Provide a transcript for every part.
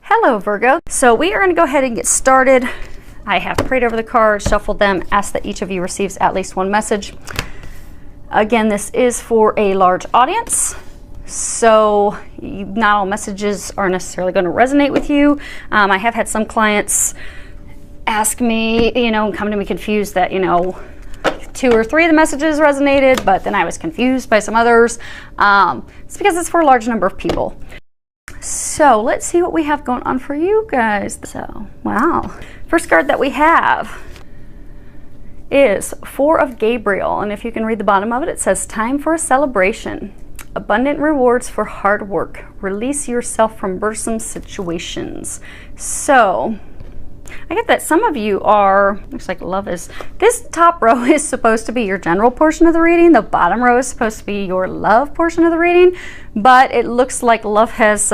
Hello, Virgo. So we are going to go ahead and get started. I have prayed over the cards, shuffled them, asked that each of you receives at least one message. Again, this is for a large audience, so not all messages are necessarily going to resonate with you. I have had some clients ask me, come to me confused that, 2 or 3 of the messages resonated, but then I was confused by some others. It's because it's for a large number of people. So let's see what we have going on for you guys. So, wow. First card that we have is 4 of Gabriel. And if you can read the bottom of it, it says, time for a celebration. Abundant rewards for hard work. Release yourself from burdensome situations. So, I get that some of you are, looks like love is, this top row is supposed to be your general portion of the reading. The bottom row is supposed to be your love portion of the reading. But it looks like love has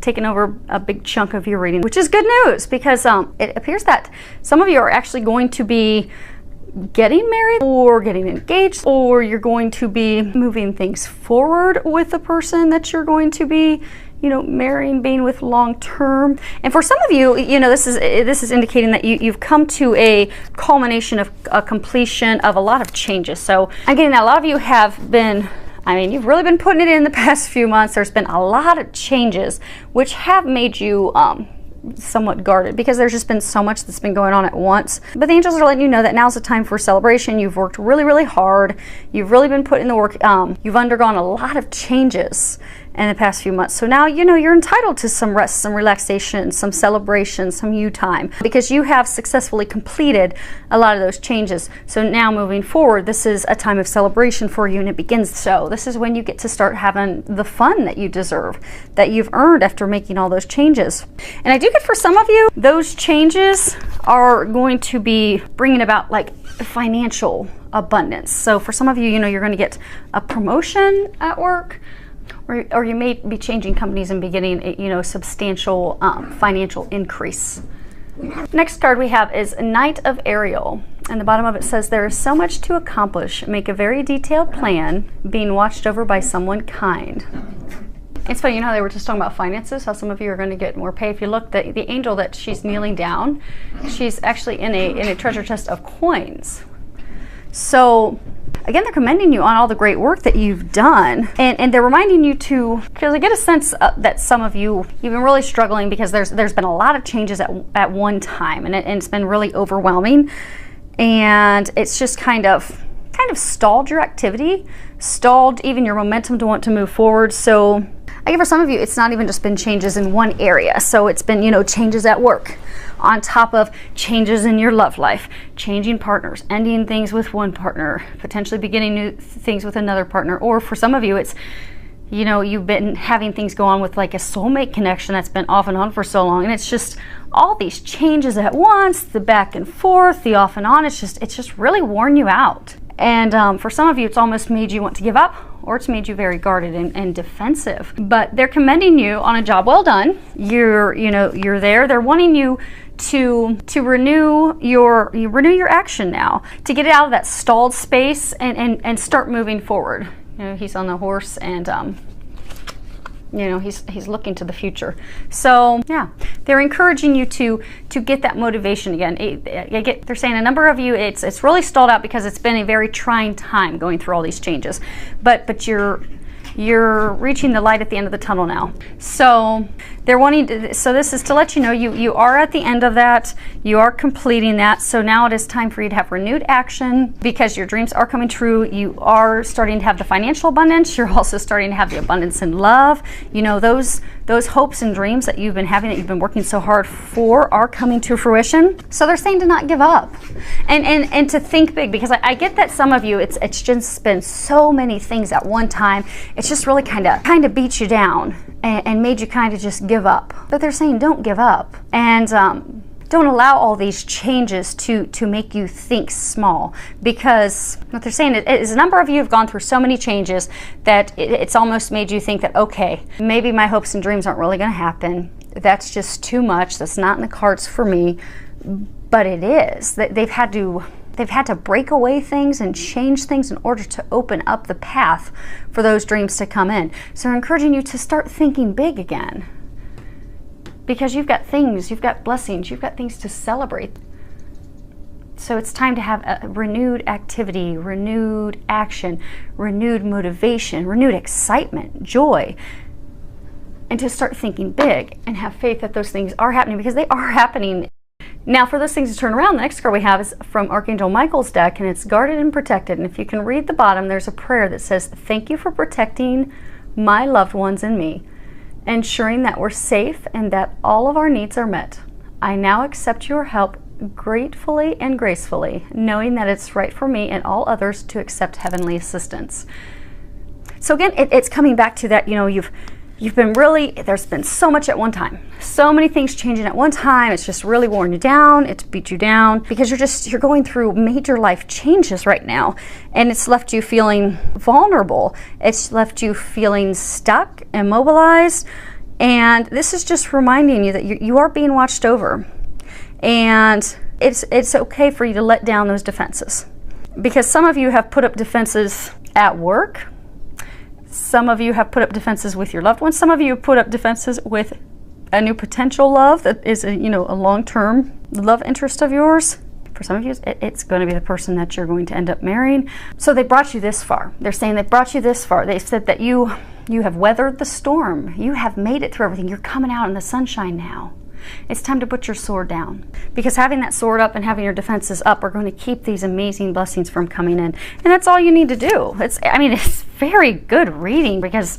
taken over a big chunk of your reading, which is good news because it appears that some of you are actually going to be getting married or getting engaged, or you're going to be moving things forward with the person that you're going to be marrying, being with long term. And for some of you, this is indicating that you've come to a culmination of a completion of a lot of changes. So I'm getting that a lot of you have been, you've really been putting it in the past few months. There's been a lot of changes which have made you somewhat guarded because there's just been so much that's been going on at once. But the angels are letting you know that now's the time for celebration. You've worked really, really hard. You've really been putting the work. You've undergone a lot of changes in the past few months. So now, you're entitled to some rest, some relaxation, some celebration, some you time, because you have successfully completed a lot of those changes. So now moving forward, this is a time of celebration for you, and it begins. So this is when you get to start having the fun that you deserve, that you've earned after making all those changes. And I do get for some of you, those changes are going to be bringing about like financial abundance. So for some of you, you're going to get a promotion at work, or you may be changing companies and be getting a substantial financial increase. Next card we have is Knight of Ariel, and the bottom of it says, there is so much to accomplish. Make a very detailed plan, being watched over by someone kind. It's funny, how they were just talking about finances, how some of you are going to get more pay. If you look, the angel that she's kneeling down, she's actually in a treasure chest of coins. So again, they're commending you on all the great work that you've done, and they're reminding you to, because I get a sense that some of you, you've been really struggling because there's been a lot of changes at one time, and it's been really overwhelming, and it's just kind of stalled your activity, stalled even your momentum to want to move forward. So I guess for some of you, it's not even just been changes in one area. So it's been, changes at work, on top of changes in your love life, changing partners, ending things with one partner, potentially beginning new things with another partner. Or for some of you, it's, you've been having things go on with like a soulmate connection that's been off and on for so long. And it's just all these changes at once, the back and forth, the off and on. It's just really worn you out. And for some of you, it's almost made you want to give up, or it's made you very guarded and defensive. But they're commending you on a job well done. You're there. They're wanting you to renew your action now, to get out of that stalled space and start moving forward. He's on the horse, and he's looking to the future. So yeah, they're encouraging you to get that motivation again. They're saying a number of you, it's really stalled out because it's been a very trying time going through all these changes, but you're reaching the light at the end of the tunnel now. So they're wanting to, so this is to let you know you are at the end of that. You are completing that. So now it is time for you to have renewed action because your dreams are coming true. You are starting to have the financial abundance. You're also starting to have the abundance in love. Those hopes and dreams that you've been having, that you've been working so hard for, are coming to fruition. So they're saying to not give up and to think big, because I get that some of you, it's just been so many things at one time. It's just really kind of beat you down and made you kind of just give up. But they're saying don't give up, and don't allow all these changes to make you think small, because what they're saying is a number of you have gone through so many changes that it's almost made you think that, okay, maybe my hopes and dreams aren't really going to happen. That's just too much. That's not in the cards for me. But it is. They've had to break away things and change things in order to open up the path for those dreams to come in. So they're encouraging you to start thinking big again. because you've got things, you've got blessings, you've got things to celebrate. So it's time to have a renewed activity, renewed action, renewed motivation, renewed excitement, joy, and to start thinking big and have faith that those things are happening, because they are happening. Now, for those things to turn around, the next card we have is from Archangel Michael's deck, and it's guarded and protected. And if you can read the bottom, there's a prayer that says, "Thank you for protecting my loved ones and me, ensuring that we're safe and that all of our needs are met. I now accept your help gratefully and gracefully, knowing that it's right for me and all others to accept heavenly assistance." So again, it's coming back to that, you know, you've been really, there's been so much at one time, so many things changing at one time. It's just really worn you down, it's beat you down, because you're going through major life changes right now, and it's left you feeling vulnerable. It's left you feeling stuck, immobilized, and this is just reminding you that you are being watched over. And it's okay for you to let down those defenses, because some of you have put up defenses at work. Some of you have put up defenses with your loved ones. Some of you have put up defenses with a new potential love that is a long-term love interest of yours. For some of you, it's going to be the person that you're going to end up marrying. So they brought you this far. They're saying they brought you this far. They said that you have weathered the storm. You have made it through everything. You're coming out in the sunshine now. It's time to put your sword down, because having that sword up and having your defenses up are going to keep these amazing blessings from coming in. And that's all you need to do. It's very good reading, because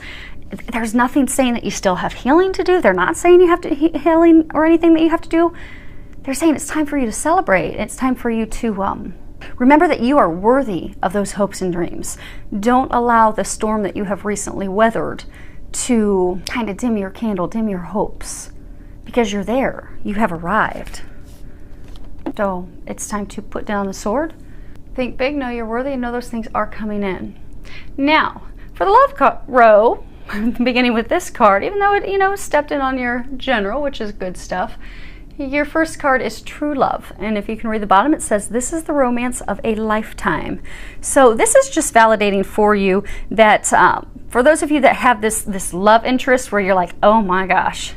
there's nothing saying that you still have healing to do. They're not saying you have to healing or anything that you have to do. They're saying it's time for you to celebrate. It's time for you to remember that you are worthy of those hopes and dreams. Don't allow the storm that you have recently weathered to kind of dim your candle, dim your hopes. Because you're there, you have arrived. So it's time to put down the sword, think big, know you're worthy, and know those things are coming in. Now, for the love row, beginning with this card, even though it stepped in on your general, which is good stuff, your first card is true love. And if you can read the bottom, it says, "This is the romance of a lifetime." So this is just validating for you that for those of you that have this love interest where you're like, oh my gosh,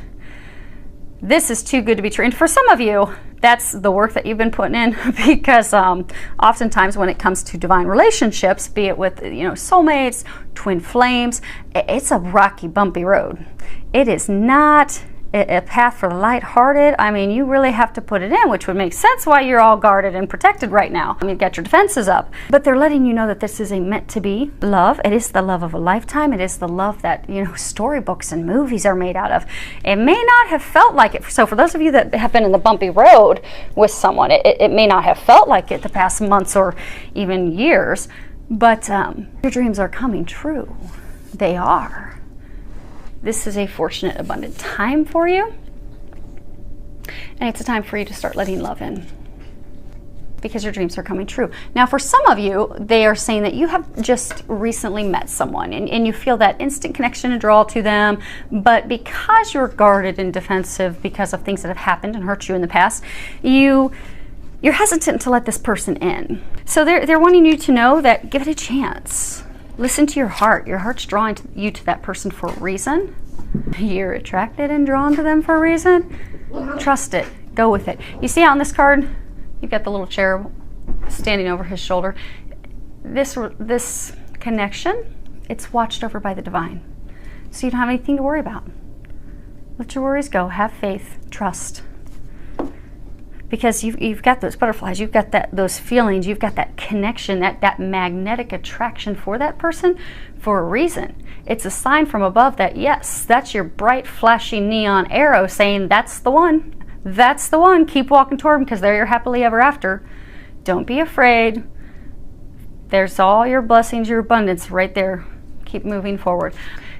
this is too good to be true. And for some of you, that's the work that you've been putting in, because oftentimes when it comes to divine relationships, be it with soulmates, twin flames, it's a rocky, bumpy road. It is not a path for the lighthearted. I mean, you really have to put it in, which would make sense why you're all guarded and protected right now. You've got your defenses up, but they're letting you know that this is a meant to be love. It is the love of a lifetime. It is the love that storybooks and movies are made out of. It may not have felt like it. So for those of you that have been in the bumpy road with someone, it may not have felt like it the past months or even years, but your dreams are coming true. They are. This is a fortunate, abundant time for you. And it's a time for you to start letting love in, because your dreams are coming true. Now, for some of you, they are saying that you have just recently met someone and you feel that instant connection and draw to them, but because you're guarded and defensive because of things that have happened and hurt you in the past, you're hesitant to let this person in. So they're wanting you to know that give it a chance. Listen to your heart. Your heart's drawing you to that person for a reason. You're attracted and drawn to them for a reason. Trust it. Go with it. You see on this card, you've got the little cherub standing over his shoulder. This connection, it's watched over by the divine. So you don't have anything to worry about. Let your worries go. Have faith. Trust. Because you've got those butterflies, you've got those feelings, you've got that connection, that magnetic attraction for that person for a reason. It's a sign from above that, yes, that's your bright, flashing neon arrow saying, that's the one. That's the one. Keep walking toward them, because they're your happily ever after. Don't be afraid. There's all your blessings, your abundance right there. Keep moving forward.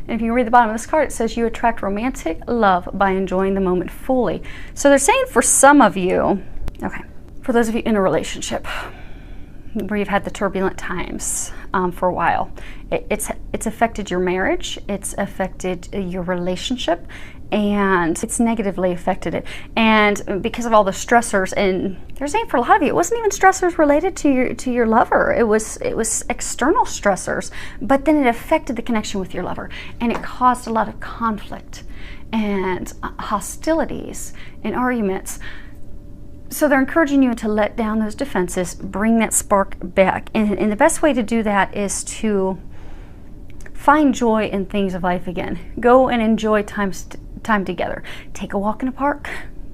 And if you read the bottom of this card, it says you attract romantic love by enjoying the moment fully. So they're saying for some of you, okay, for those of you in a relationship where you've had the turbulent times for a while, it's affected your marriage, it's affected your relationship, and it's negatively affected it. And because of all the stressors, and they're saying for a lot of you, it wasn't even stressors related to your lover. It was external stressors, but then it affected the connection with your lover, and it caused a lot of conflict. and hostilities and arguments. So they're encouraging you to let down those defenses, bring that spark back. And the best way to do that is to find joy in things of life again. Go and enjoy time together. Take a walk in the park.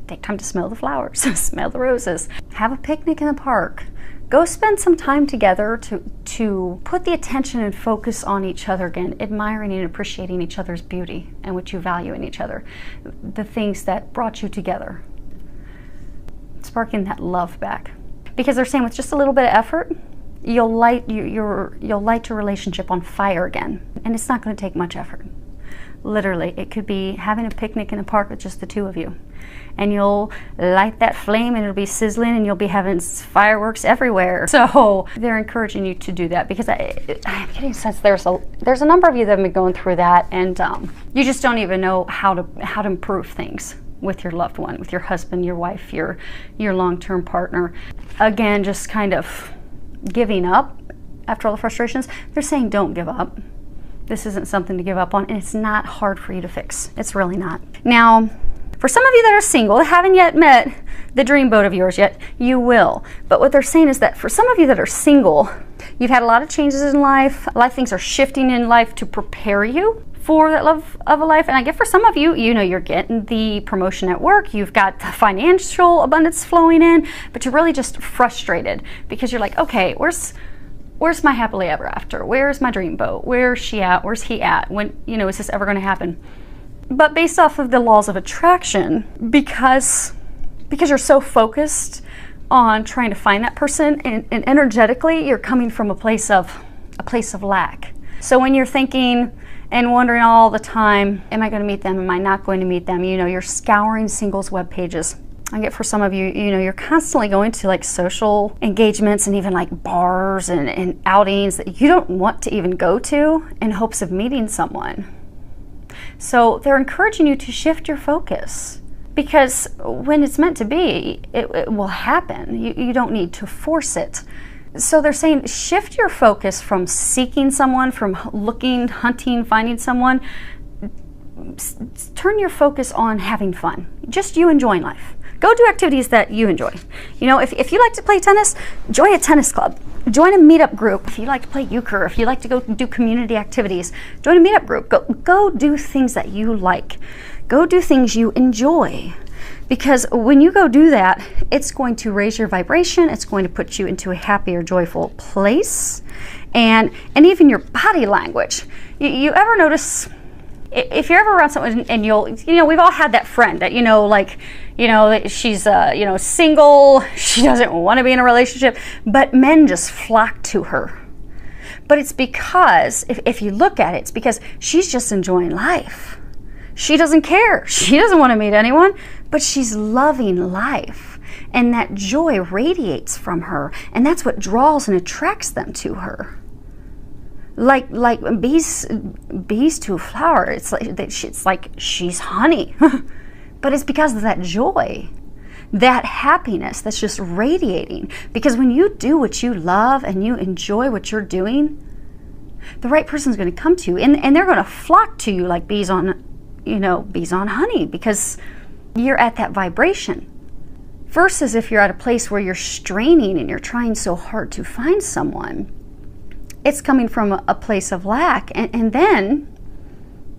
Take time to smell the flowers, smell the roses. Have a picnic in the park. Go spend some time together to put the attention and focus on each other again, admiring and appreciating each other's beauty and what you value in each other. The things that brought you together. Sparking that love back. Because they're saying with just a little bit of effort, you'll light your relationship on fire again. And it's not going to take much effort. Literally, it could be having a picnic in a park with just the two of you. And you'll light that flame and it'll be sizzling and you'll be having fireworks everywhere. So they're encouraging you to do that, because I'm getting a sense there's a number of you that have been going through that, and you just don't even know how to improve things with your loved one, with your husband, your wife, your long-term partner. Again, just kind of giving up after all the frustrations. They're saying don't give up. This isn't something to give up on, and it's not hard for you to fix. It's really not. Now, for some of you that are single, haven't yet met the dream boat of yours yet, you will. But what they're saying is that for some of you that are single, you've had a lot of changes in life. A lot of things are shifting in life to prepare you for that love of a life. And I get for some of you, you know, you're getting the promotion at work, you've got the financial abundance flowing in, but you're really just frustrated because you're like, okay, where's my happily ever after? Where's my dream boat? Where's she at? Where's he at? When, you know, is this ever going to happen? But based off of the laws of attraction, because you're so focused on trying to find that person, and energetically you're coming from a place of lack. So when you're thinking and wondering all the time, am I going to meet them? Am I not going to meet them? You know, you're scouring singles web pages. I get for some of you, you know, you're constantly going to like social engagements and even like bars and outings that you don't want to even go to in hopes of meeting someone. So they're encouraging you to shift your focus, because when it's meant to be, it will happen. You don't need to force it. So they're saying shift your focus from seeking someone, from looking, hunting, finding someone. Turn your focus on having fun. Just you enjoying life. Go do activities that you enjoy. You know, if you like to play tennis, join a tennis club. Join a meetup group. If you like to play euchre, if you like to go do community activities, join a meetup group. Go do things that you like. Go do things you enjoy. Because when you go do that, it's going to raise your vibration. It's going to put you into a happier, joyful place. And even your body language. You ever notice, if you're ever around someone and we've all had that friend that, she's, single, she doesn't want to be in a relationship, but men just flock to her. But it's because, if you look at it, it's because she's just enjoying life. She doesn't care. She doesn't want to meet anyone, but she's loving life. And that joy radiates from her, and that's what draws and attracts them to her. Like bees to a flower. It's like she's honey. But it's because of that joy, that happiness that's just radiating. Because when you do what you love and you enjoy what you're doing, the right person's going to come to you, and they're going to flock to you like bees on honey, because you're at that vibration. Versus if you're at a place where you're straining and you're trying so hard to find someone, it's coming from a place of lack, and then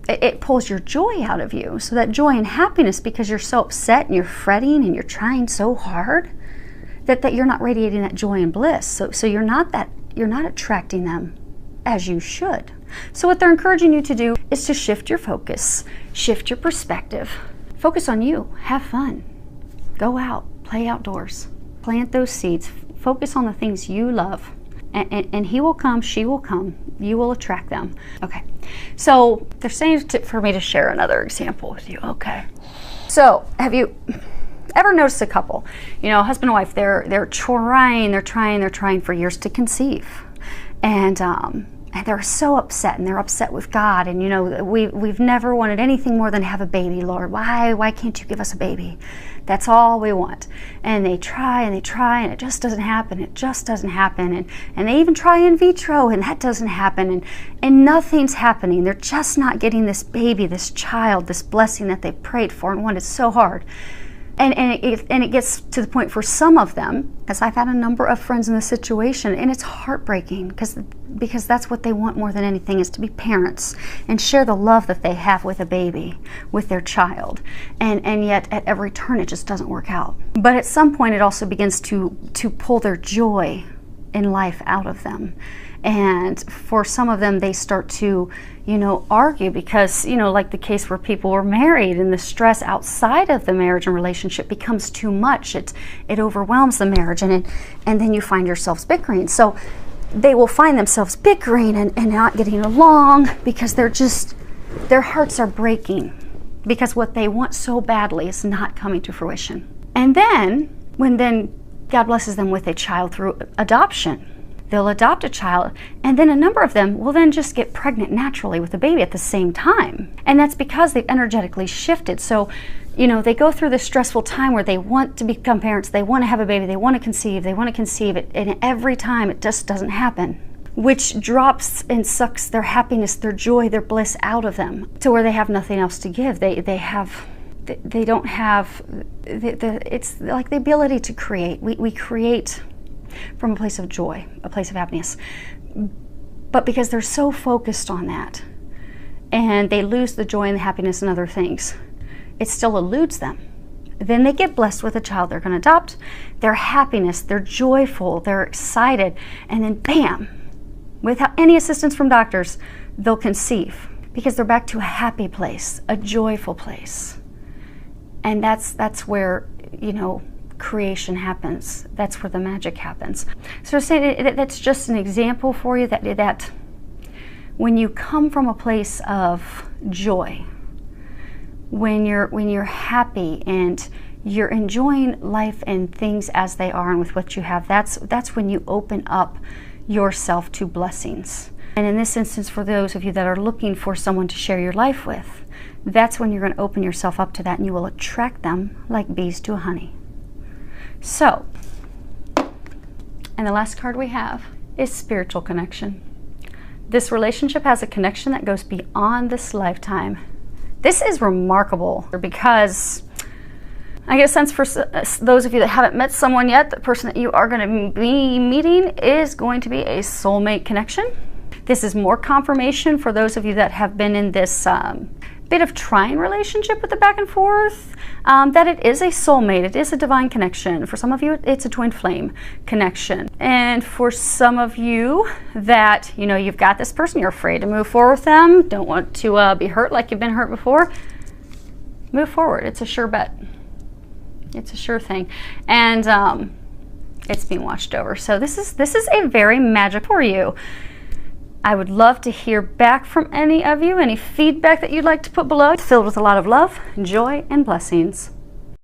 it pulls your joy out of you. So that joy and happiness, because you're so upset and you're fretting and you're trying so hard, that you're not radiating that joy and bliss. So you're not attracting them as you should. So what they're encouraging you to do is to shift your focus, shift your perspective, focus on you, have fun, go out, play outdoors, plant those seeds, focus on the things you love. And he will come, she will come, you will attract them. Okay, so they're saying for me to share another example with you. Okay, so have you ever noticed a couple, husband and wife, they're trying for years to conceive, and they're so upset, and they're upset with God. And, you know, we've never wanted anything more than to have a baby, Lord. Why can't you give us a baby? That's all we want. And they try, and it just doesn't happen. It just doesn't happen. And they even try in vitro, and that doesn't happen. And nothing's happening. They're just not getting this baby, this child, this blessing that they prayed for and wanted so hard. And it gets to the point for some of them, as I've had a number of friends in this situation, and it's heartbreaking because that's what they want more than anything, is to be parents and share the love that they have with a baby, with their child. And yet at every turn it just doesn't work out. But at some point it also begins to pull their joy in life out of them. And for some of them, they start to, you know, argue because, you know, like the case where people were married and the stress outside of the marriage and relationship becomes too much. It overwhelms the marriage, and then you find yourselves bickering. So they will find themselves bickering and not getting along because their hearts are breaking because what they want so badly is not coming to fruition. And then when God blesses them with a child through adoption, they'll adopt a child, and then a number of them will then just get pregnant naturally with a baby at the same time. And that's because they've energetically shifted. So, you know, they go through this stressful time where they want to become parents, they want to have a baby, they want to conceive it, and every time it just doesn't happen, which drops and sucks their happiness, their joy, their bliss out of them to where they have nothing else to give. They don't have, it's like the ability to create. We create from a place of joy, a place of happiness. But because they're so focused on that, and they lose the joy and the happiness in other things, it still eludes them. Then they get blessed with a child they're going to adopt. Their happiness, they're joyful, they're excited, and then bam, without any assistance from doctors, they'll conceive because they're back to a happy place, a joyful place. And that's where, you know, creation happens. That's where the magic happens. So that's just an example for you that when you come from a place of joy, when you're happy and you're enjoying life and things as they are and with what you have, that's when you open up yourself to blessings. And in this instance, for those of you that are looking for someone to share your life with, that's when you're going to open yourself up to that, and you will attract them like bees to honey. So, and the last card we have is spiritual connection. This relationship has a connection that goes beyond this lifetime. This is remarkable because I get a sense for those of you that haven't met someone yet, the person that you are going to be meeting is going to be a soulmate connection. This is more confirmation for those of you that have been in this bit of trying relationship with the back and forth, that it is a soulmate, it is a divine connection. For some of you, it's a twin flame connection. And for some of you that, you know, you've got this person, you're afraid to move forward with them, don't want to be hurt like you've been hurt before, move forward. It's a sure bet. It's a sure thing. And it's being watched over. So this is a very magic for you. I would love to hear back from any of you, any feedback that you'd like to put below. It's filled with a lot of love, joy, and blessings.